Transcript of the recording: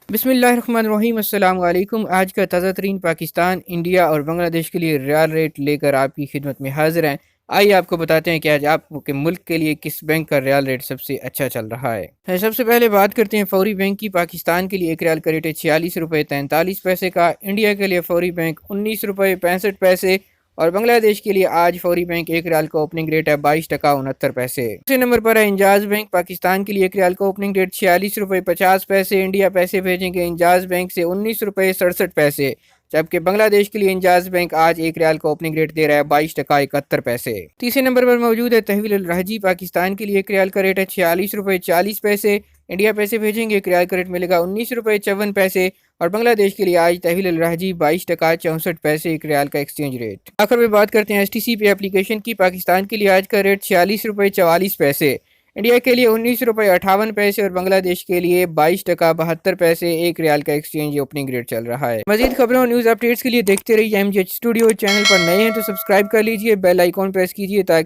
بسم اللہ الرحمن الرحیم۔ السلام علیکم۔ آج کا تازہ ترین پاکستان، انڈیا اور بنگلہ دیش کے لیے ریال ریٹ لے کر آپ کی خدمت میں حاضر ہیں۔ آئیے آپ کو بتاتے ہیں کہ آج آپ کے ملک کے لیے کس بینک کا ریال ریٹ سب سے اچھا چل رہا ہے۔ سب سے پہلے بات کرتے ہیں فوری بینک کی۔ پاکستان کے لیے ایک ریال کا ریٹ ہے 46 روپے 43 پیسے کا۔ انڈیا کے لیے فوری بینک 19 روپے 65 پیسے اور بنگلہ دیش کے لیے آج فوری بینک ایک ریال کا اوپننگ ریٹ ہے 22 ٹکا 69 پیسے۔ دوسرے نمبر پر ہے انجاز بینک۔ پاکستان کے لیے ایک ریال کا اوپننگ ریٹ 46 روپے 50 پیسے۔ انڈیا پیسے بھیجیں گے انجاز بینک سے 19 روپے 67 پیسے، جبکہ بنگلہ دیش کے لیے انجاز بینک آج ایک ریال کا اوپننگ ریٹ دے رہا ہے 22 ٹکا 71 پیسے۔ تیسرے نمبر پر موجود ہے تحویل الرحجی۔ پاکستان کے لیے ایک ریال کا ریٹ ہے 46 روپے 40 پیسے۔ انڈیا پیسے بھیجیں گے ایک ریال کا ریٹ ملے گا 19 روپے 54 پیسے اور بنگلہ دیش کے لیے آج تحویل الرحجی 22 ٹکا 64 پیسے ایک ریال کا ایکسچینج ریٹ۔ آخر میں بات کرتے ہیں ایس ٹی سی پے اپلیکیشن کی۔ پاکستان کے لیے آج کا ریٹ 46 روپے 44 پیسے، انڈیا کے لیے 19 روپے 58 پیسے اور بنگلہ دیش کے لیے 22 ٹکا 72 پیسے ایک ریال کا ایکسچینج اوپننگ ریٹ چل رہا ہے۔ مزید خبروں اور نیوز اپڈیٹس کے لیے دیکھتے رہیے MGH اسٹوڈیو۔ چینل پر نئے ہیں تو سبسکرائب کر لیجئے، بیل آئیکن پریس کیجئے تاکہ